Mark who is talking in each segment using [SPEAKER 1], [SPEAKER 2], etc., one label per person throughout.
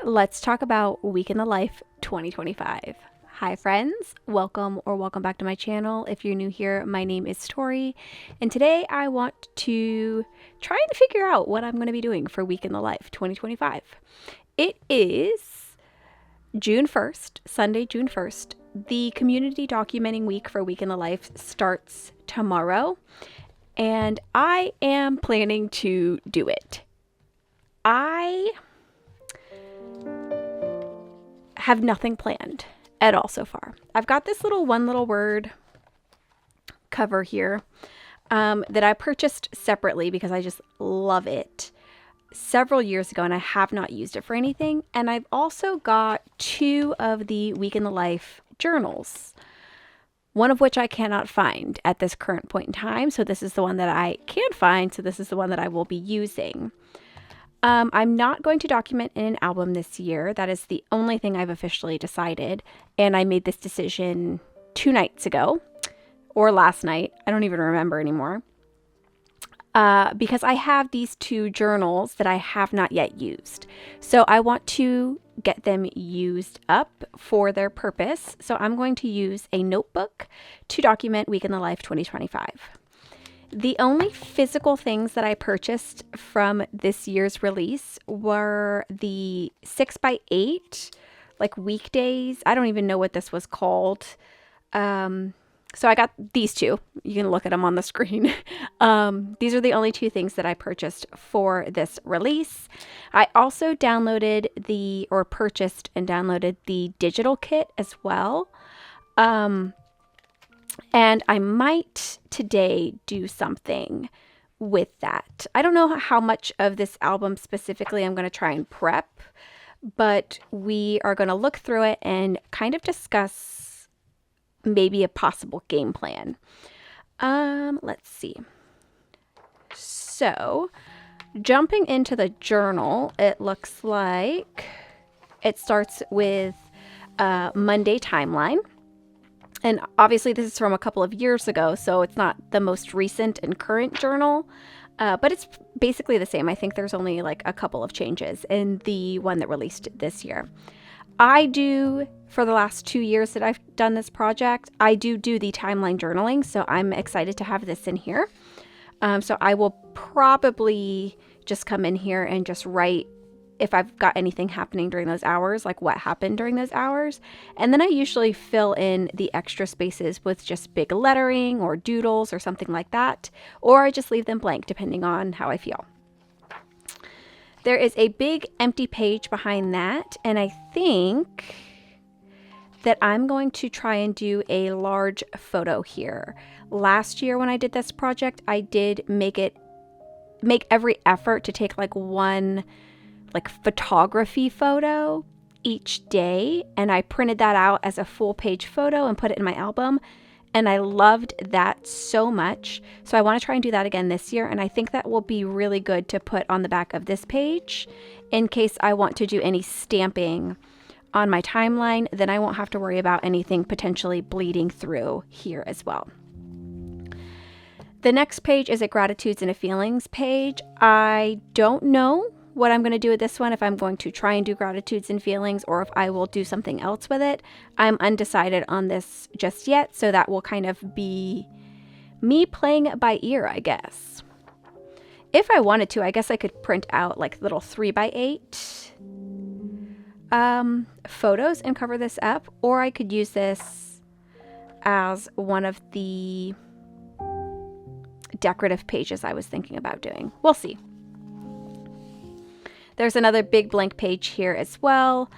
[SPEAKER 1] Let's talk about Week in the Life 2025. Hi friends, welcome back to my channel. If you're new here, my name is Torey, and today I want to try and figure out what I'm going to be doing for Week in the Life 2025. It is June 1st, Sunday, June 1st. The community documenting week for Week in the Life starts tomorrow, and I am planning to do it. I have nothing planned at all so far. I've got this one little word cover here that I purchased separately because I just love it several years ago, and I have not used it for anything. And I've also got 2 of the Week in the Life journals, one of which I cannot find at this current point in time. So this is the one that I can find. So this is the one that I will be using. I'm not going to document in an album this year. That is the only thing I've officially decided. And I made this decision 2 nights ago, or last night. I don't even remember anymore. Because I have these 2 journals that I have not yet used. So I want to get them used up for their purpose. So I'm going to use a notebook to document Week in the Life 2025. The only physical things that I purchased from this year's release were the 6x8, like weekdays. I don't even know what this was called. So I got these 2. You can look at them on the screen. These are the only 2 things that I purchased for this release. I also purchased and downloaded the digital kit as well. And I might today do something with that. I don't know how much of this album specifically I'm going to try and prep, but we are going to look through it and kind of discuss maybe a possible game plan. Let's see. So, jumping into the journal, it looks like it starts with Monday timeline. And obviously this is from a couple of years ago, so it's not the most recent and current journal, but it's basically the same. I think there's only like a couple of changes in the one that released this year. For the last 2 years that I've done this project, I do the timeline journaling, so I'm excited to have this in here. So I will probably just come in here and just write if I've got anything happening during those hours, like what happened during those hours. And then I usually fill in the extra spaces with just big lettering or doodles or something like that. Or I just leave them blank depending on how I feel. There is a big empty page behind that. And I think that I'm going to try and do a large photo here. Last year when I did this project, I did make every effort to take one photography photo each day, and I printed that out as a full page photo and put it in my album, and I loved that so much. So I want to try and do that again this year, and I think that will be really good to put on the back of this page in case I want to do any stamping on my timeline. Then I won't have to worry about anything potentially bleeding through here as well. The next page is a gratitudes and a feelings page. I don't know what I'm going to do with this one, if I'm going to try and do gratitudes and feelings or if I will do something else with it. I'm undecided on this just yet, so that will kind of be me playing it by ear, I guess. If I wanted to, I guess I could print out little 3x8 photos and cover this up, or I could use this as one of the decorative pages I was thinking about doing. We'll see. There's another big blank page here as well,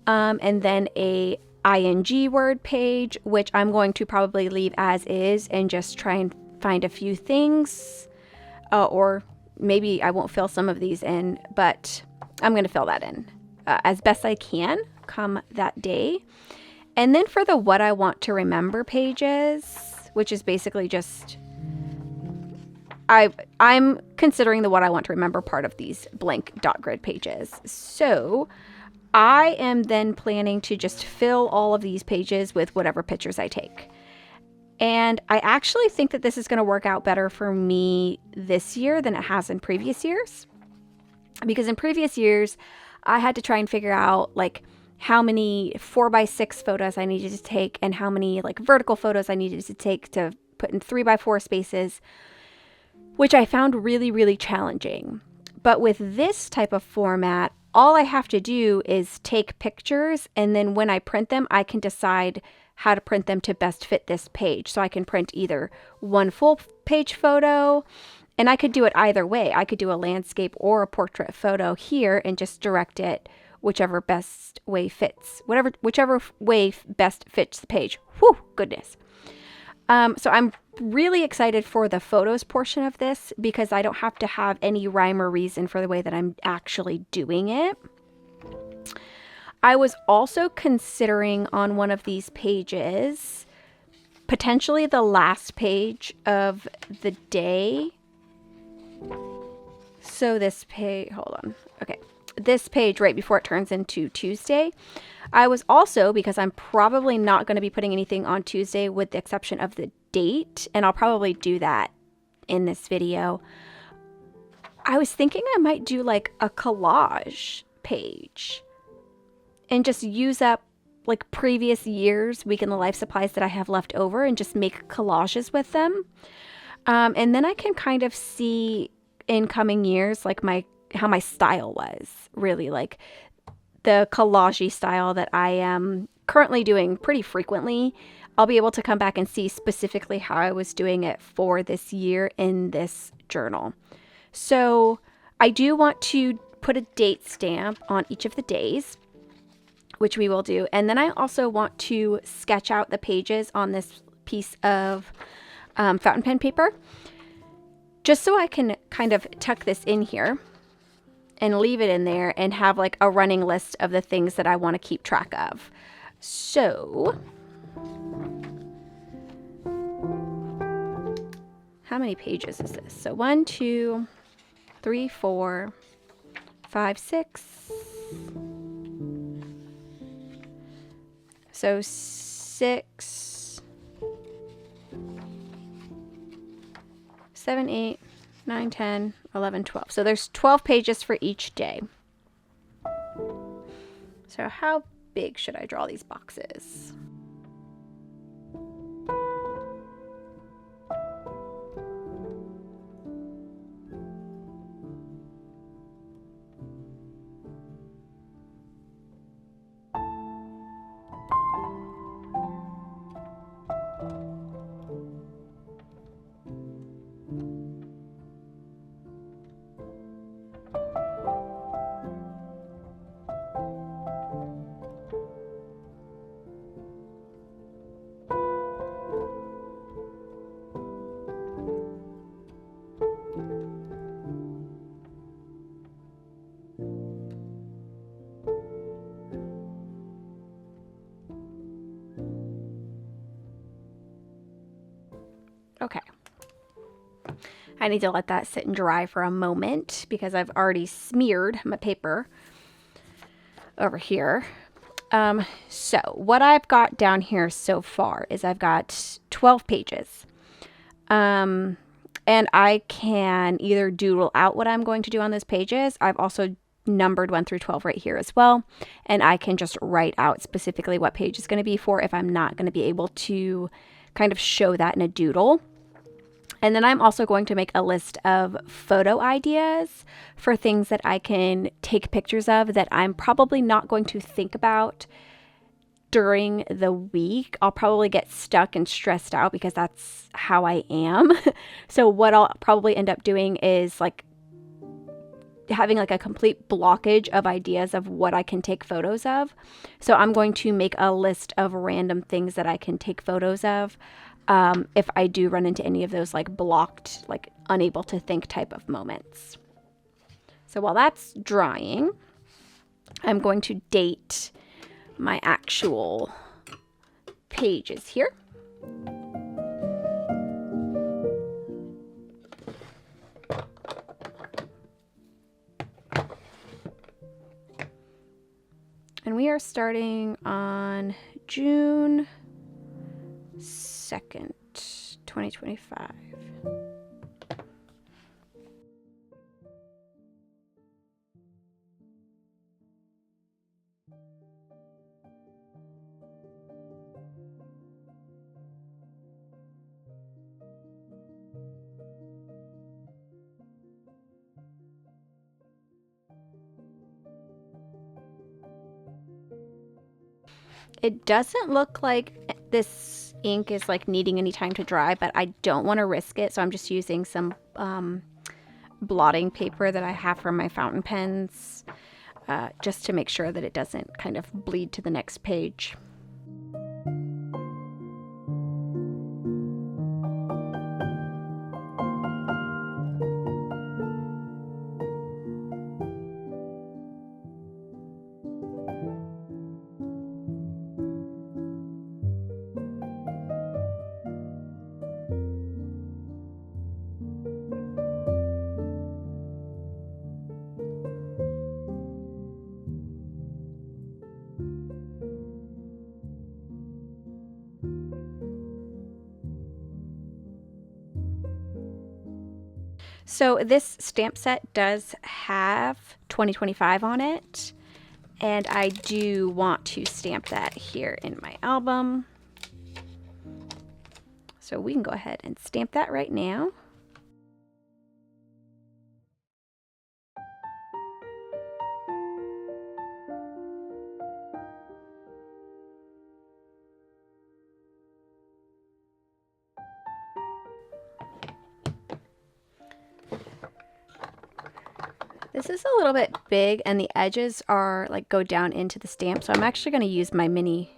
[SPEAKER 1] and then a ing word page, which I'm going to probably leave as is and just try and find a few things, or maybe I won't fill some of these in, but I'm going to fill that in as best I can come that day. And then for the what I want to remember pages, which is basically just I'm considering the what I want to remember part of these blank dot grid pages. So I am then planning to just fill all of these pages with whatever pictures I take. And I actually think that this is going to work out better for me this year than it has in previous years. Because in previous years, I had to try and figure out like how many 4x6 photos I needed to take and how many like vertical photos I needed to take to put in 3x4 spaces, which I found really, really challenging. But with this type of format, all I have to do is take pictures, and then when I print them, I can decide how to print them to best fit this page. So I can print either one full page photo, and I could do it either way. I could do a landscape or a portrait photo here and just direct it whichever best way fits, whichever way best fits the page. Whew, goodness. So I'm really excited for the photos portion of this because I don't have to have any rhyme or reason for the way that I'm actually doing it. I was also considering on one of these pages, potentially the last page of the day. So this page, hold on. Okay. This page right before it turns into Tuesday. I was also, because I'm probably not going to be putting anything on Tuesday with the exception of the date, and I'll probably do that in this video. I was thinking I might do like a collage page and just use up like previous years week in the life supplies that I have left over and just make collages with them. And then I can kind of see in coming years like how my style was, really like the collage style that I am currently doing pretty frequently. I'll be able to come back and see specifically how I was doing it for this year in this journal. So I do want to put a date stamp on each of the days, which we will do. And then I also want to sketch out the pages on this piece of fountain pen paper, just so I can kind of tuck this in here and leave it in there and have like a running list of the things that I want to keep track of. So how many pages is this? So 1, 2, 3, 4, 5, 6. So 6, 7, 8, 9, 10, 11, 12. So there's 12 pages for each day. So how big should I draw these boxes? Okay. I need to let that sit and dry for a moment because I've already smeared my paper over here. So what I've got down here so far is I've got 12 pages. And I can either doodle out what I'm going to do on those pages. I've also numbered 1 through 12 right here as well. And I can just write out specifically what page is going to be for if I'm not going to be able to kind of show that in a doodle. And then I'm also going to make a list of photo ideas for things that I can take pictures of that I'm probably not going to think about during the week. I'll probably get stuck and stressed out because that's how I am. So what I'll probably end up doing is like having like a complete blockage of ideas of what I can take photos of. So I'm going to make a list of random things that I can take photos of. If I do run into any of those like blocked, like unable to think type of moments. So while that's drying, I'm going to date my actual pages here. And we are starting on June 2nd, 2025. It doesn't look like this ink is like needing any time to dry, but I don't want to risk it, so I'm just using some blotting paper that I have from my fountain pens, just to make sure that it doesn't kind of bleed to the next page. So this stamp set does have 2025 on it, and I do want to stamp that here in my album. So we can go ahead and stamp that right now. This is a little bit big and the edges are like go down into the stamp, so I'm actually going to use my mini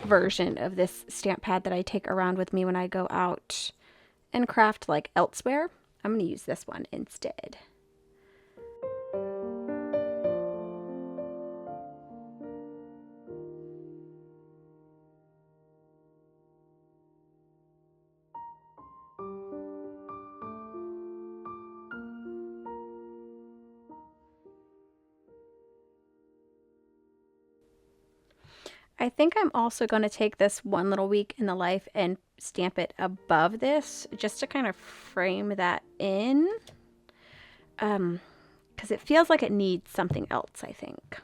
[SPEAKER 1] version of this stamp pad that I take around with me when I go out and craft like elsewhere. I'm going to use this one instead. I think I'm also going to take this one little week in the life and stamp it above this just to kind of frame that in, because it feels like it needs something else, I think.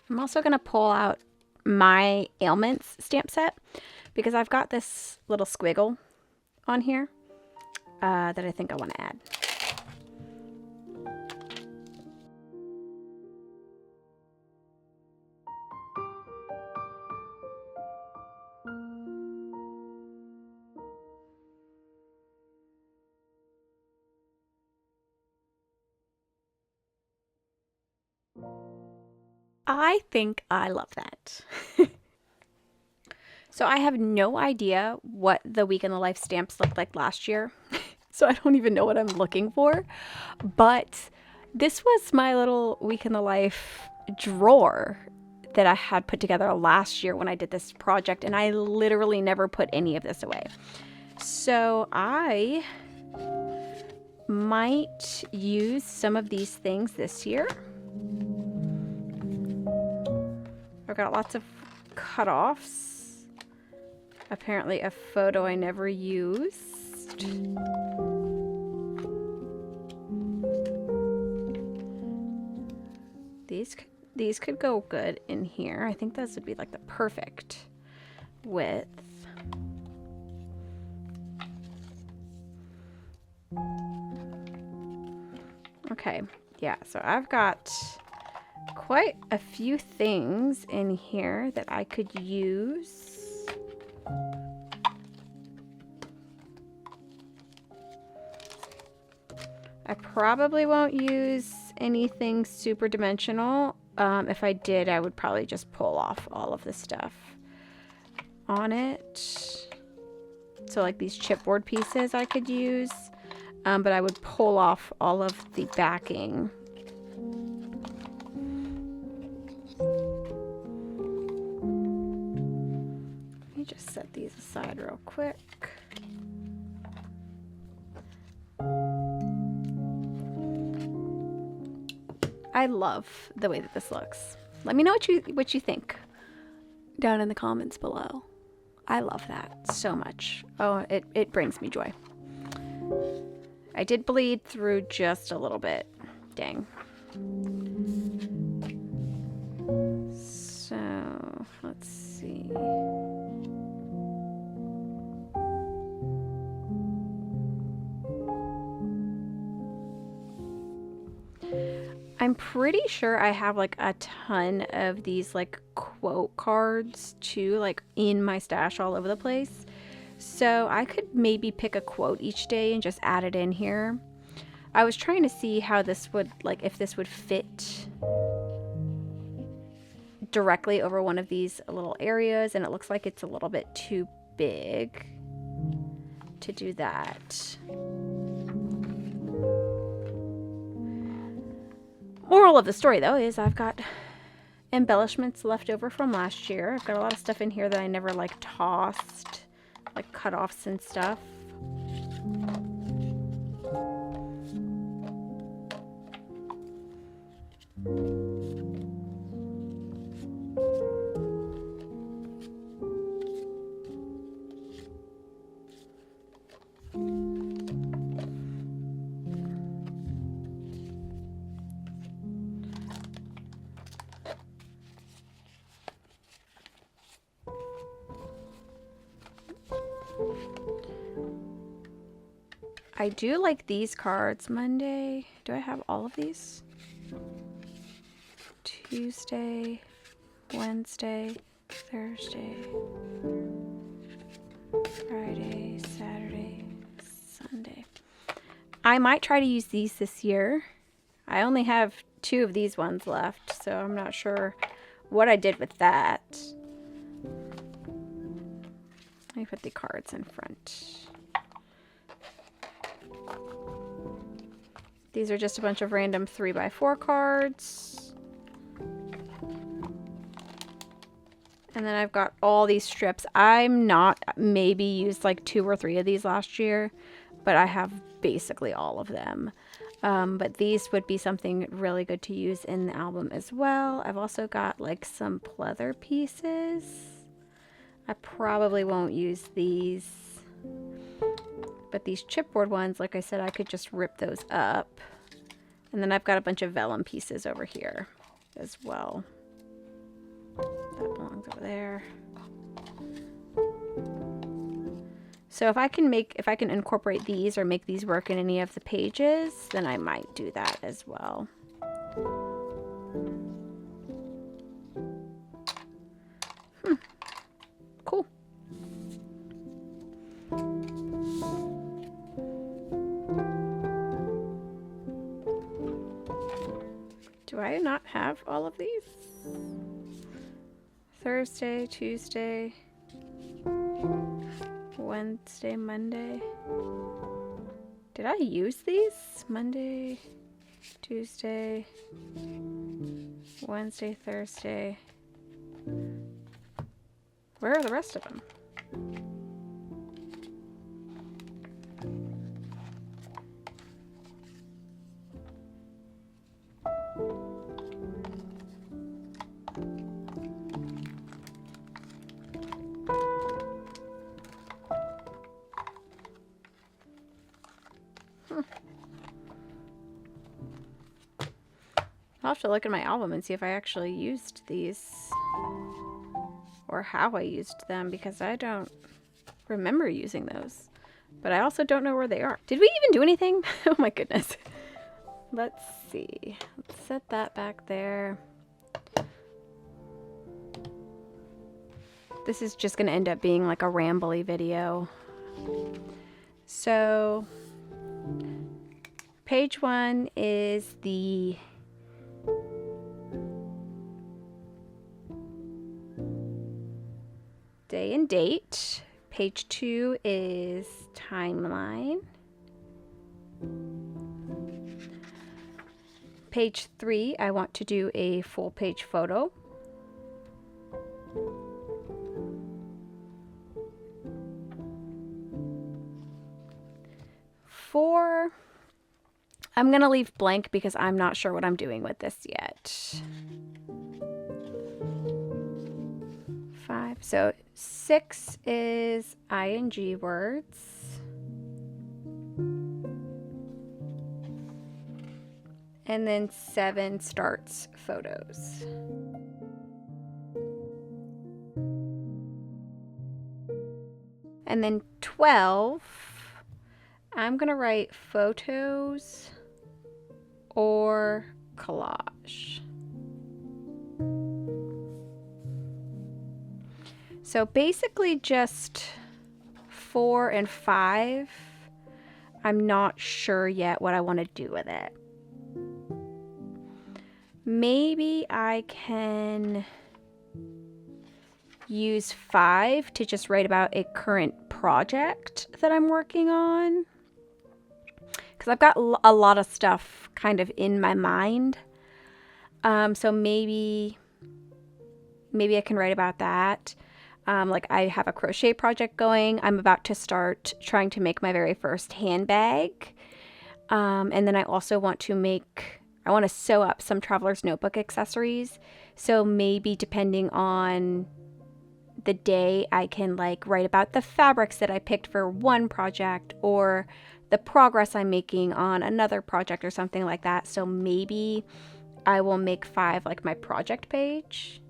[SPEAKER 1] I'm also going to pull out my ailments stamp set because I've got this little squiggle on here that I think I want to add. I think I love that. So I have no idea what the Week in the Life stamps looked like last year. So I don't even know what I'm looking for. But this was my little Week in the Life drawer that I had put together last year when I did this project. And I literally never put any of this away. So I might use some of these things this year. I've got lots of cutoffs. Apparently a photo I never used. These could go good in here. I think those would be like the perfect width. Okay, yeah, so I've got quite a few things in here that I could use. I probably won't use anything super dimensional. If I did, I would probably just pull off all of the stuff on it. So like these chipboard pieces I could use, but I would pull off all of the backing. Let me just set these aside real quick. I love the way that this looks. Let me know what you think. down in the comments below. I love that so much. Oh, it brings me joy. I did bleed through just a little bit. Dang. So, let's see. I'm pretty sure I have like a ton of these like quote cards too, like in my stash all over the place. So I could maybe pick a quote each day and just add it in here. I was trying to see how this would, like, if this would fit directly over one of these little areas, and it looks like it's a little bit too big to do that. Moral of the story, though, is I've got embellishments left over from last year. I've got a lot of stuff in here that I never, like, tossed, like cut-offs and stuff. I do like these cards. Monday. Do I have all of these? Tuesday, Wednesday, Thursday, Friday, Saturday, Sunday. I might try to use these this year. I only have 2 of these ones left, so I'm not sure what I did with that. Let me put the cards in front. These are just a bunch of random 3x4 cards. And then I've got all these strips. I'm not, maybe used like 2 or 3 of these last year, but I have basically all of them. But these would be something really good to use in the album as well. I've also got like some pleather pieces. I probably won't use these. But these chipboard ones, like I said, I could just rip those up. And then I've got a bunch of vellum pieces over here as well. That belongs over there. So if I can incorporate these or make these work in any of the pages, then I might do that as well. Cool. Do I not have all of these? Thursday, Tuesday, Wednesday, Monday. Did I use these? Monday, Tuesday, Wednesday, Thursday. Where are the rest of them? I'll have to look at my album and see if I actually used these or how I used them, because I don't remember using those. But I also don't know where they are. Did we even do anything? Oh my goodness. Let's see. Let's set that back there. This is just going to end up being like a rambly video. So, page 1 is the day and date. Page 2 is timeline. Page 3, I want to do a full page photo. Four, I'm going to leave blank because I'm not sure what I'm doing with this yet. 5, So 6 is ing words. And then 7 starts photos. And then 12, I'm going to write photos or collage. So basically just 4 and 5, I'm not sure yet what I want to do with it. Maybe I can use 5 to just write about a current project that I'm working on. Because I've got a lot of stuff kind of in my mind. So maybe I can write about that. Like I have a crochet project going. I'm about to start trying to make my very first handbag. And then I also want to sew up some traveler's notebook accessories. So maybe depending on the day, I can like write about the fabrics that I picked for one project or the progress I'm making on another project or something like that. So maybe I will make 5 like my project page.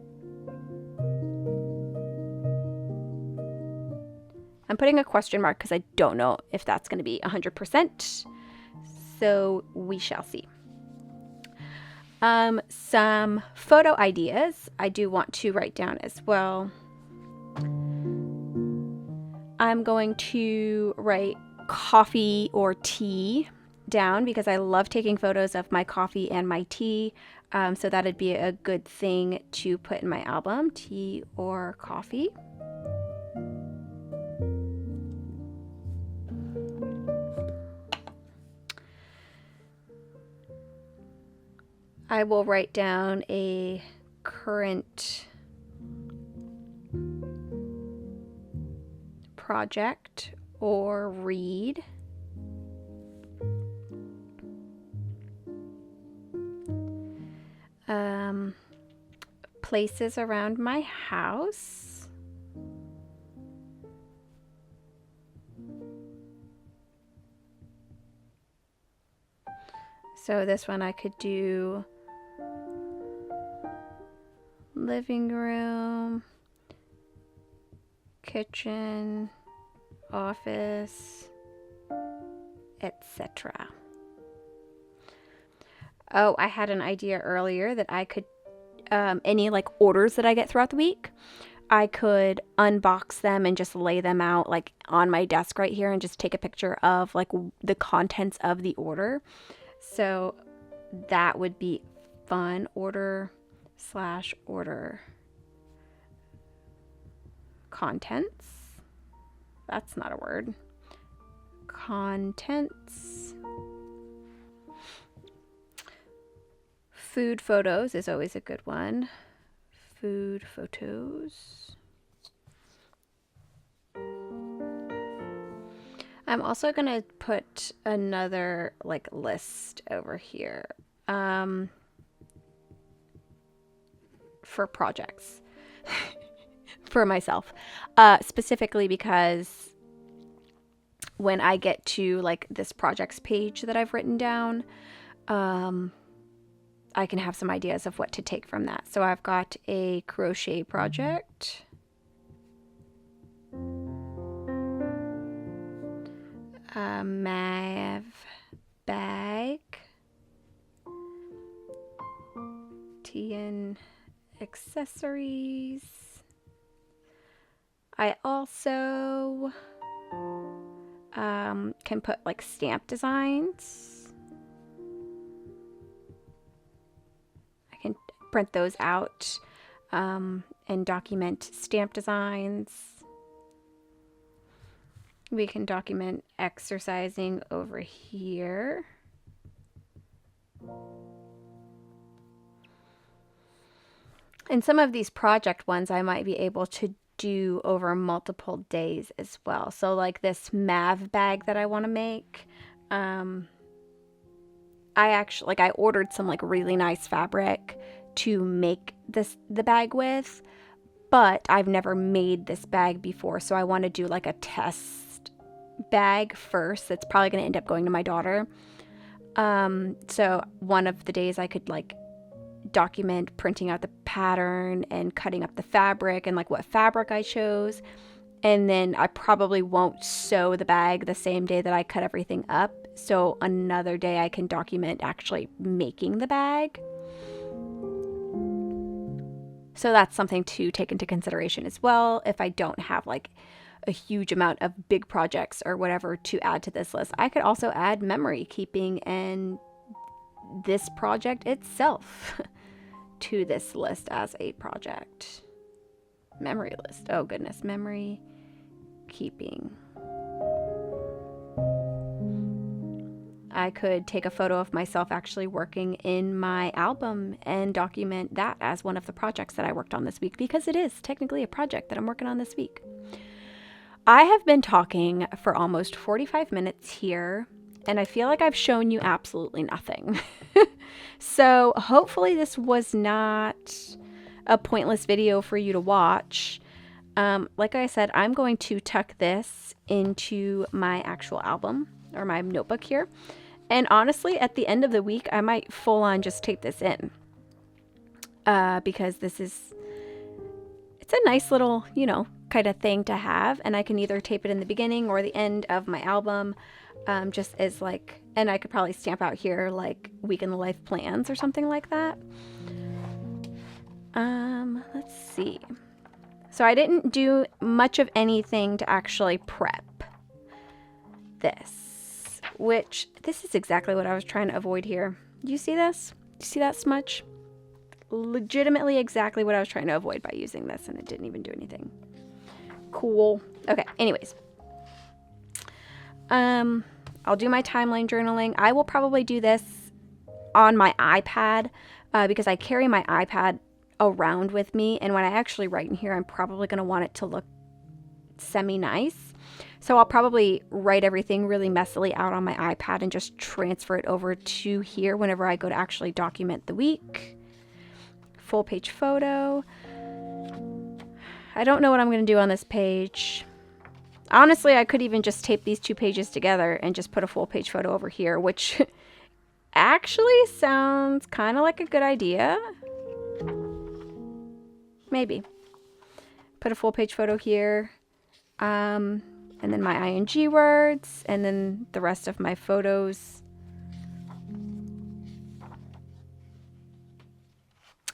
[SPEAKER 1] I'm putting a question mark because I don't know if that's going to be 100%. So we shall see. Some photo ideas I do want to write down as well. I'm going to write coffee or tea down because I love taking photos of my coffee and my tea. So that'd be a good thing to put in my album, tea or coffee. I will write down a current project or read. Places around my house. So this one I could do living room, kitchen, office, etc. Oh, I had an idea earlier that I could, any like orders that I get throughout the week, I could unbox them and just lay them out like on my desk right here and just take a picture of like the contents of the order. So that would be fun. Order contents. That's not a word. Contents. Food photos is always a good one. Food photos. I'm also going to put another like list over here for projects for myself, specifically because when I get to like this projects page that I've written down, I can have some ideas of what to take from that. So I've got a crochet project. A Mav bag. Tea and accessories. I also can put like stamp designs. I can print those out and document stamp designs. We can document exercising over here. And some of these project ones I might be able to do over multiple days as well. So like this Mav bag that I want to make, I ordered some like really nice fabric to make the bag with, but I've never made this bag before, so I want to do like a test bag first. That's probably going to end up going to my daughter. So one of the days I could like document printing out the pattern and cutting up the fabric and like what fabric I chose. And then I probably won't sew the bag the same day that I cut everything up. So another day I can document actually making the bag. So that's something to take into consideration as well. If I don't have like a huge amount of big projects or whatever to add to this list, I could also add memory keeping and this project itself to this list as a project. Memory list. Oh goodness, memory keeping. I could take a photo of myself actually working in my album and document that as one of the projects that I worked on this week, because it is technically a project that I'm working on this week. I have been talking for almost 45 minutes here, and I feel like I've shown you absolutely nothing. So hopefully this was not a pointless video for you to watch. Like I said, I'm going to tuck this into my actual album or my notebook here. And honestly, at the end of the week, I might full on just tape this in. Because it's a nice little, you know, kind of thing to have. And I can either tape it in the beginning or the end of my album. Just as like, and I could probably stamp out here like week in the life plans or something like that. Let's see. So I didn't do much of anything to actually prep this, which this is exactly what I was trying to avoid here. Do you see this? Do you see that smudge? Legitimately exactly what I was trying to avoid by using this, and it didn't even do anything. Cool. Okay, anyways. I'll do my timeline journaling. I will probably do this on my iPad because I carry my iPad around with me, and when I actually write in here, I'm probably going to want it to look semi-nice. So I'll probably write everything really messily out on my iPad and just transfer it over to here whenever I go to actually document the week. Full page photo. I don't know what I'm going to do on this page. Honestly, I could even just tape these two pages together and just put a full page photo over here, which actually sounds kind of like a good idea. Maybe. Put a full page photo here. And then my ing words, and then the rest of my photos.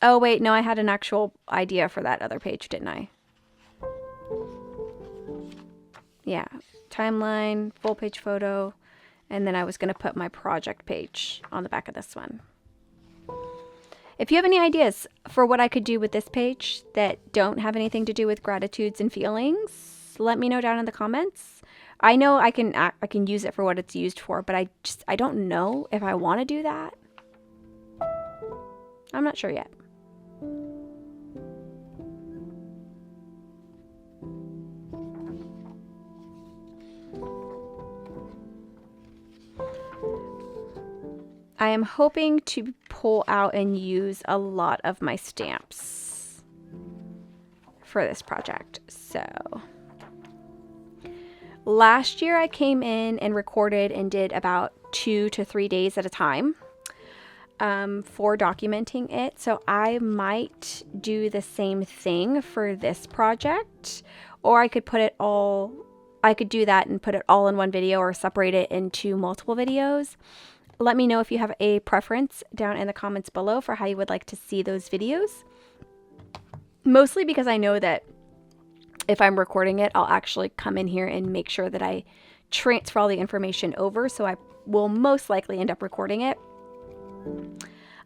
[SPEAKER 1] Oh, wait, no, I had an actual idea for that other page, didn't I? Yeah, timeline, full page photo, and then I was going to put my project page on the back of this one. If you have any ideas for what I could do with this page that don't have anything to do with gratitudes and feelings, let me know down in the comments. I know I can use it for what it's used for, but I don't know if I want to do that. I'm not sure yet. I am hoping to pull out and use a lot of my stamps for this project. So last year I came in and recorded and did about 2 to 3 days at a time for documenting it. So I might do the same thing for this project, or I could do that and put it all in one video or separate it into multiple videos. Let me know if you have a preference down in the comments below for how you would like to see those videos. Mostly because I know that if I'm recording it, I'll actually come in here and make sure that I transfer all the information over. So I will most likely end up recording it.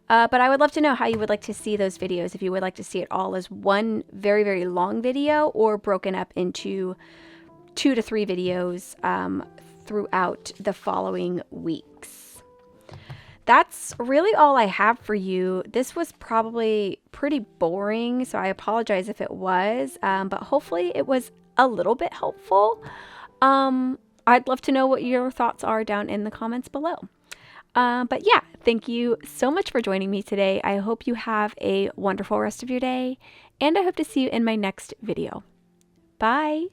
[SPEAKER 1] But I would love to know how you would like to see those videos. If you would like to see it all as one very, very long video, or broken up into 2 to 3 videos throughout the following weeks. That's really all I have for you. This was probably pretty boring, so I apologize if it was, but hopefully it was a little bit helpful. I'd love to know what your thoughts are down in the comments below. But yeah, thank you so much for joining me today. I hope you have a wonderful rest of your day, and I hope to see you in my next video. Bye.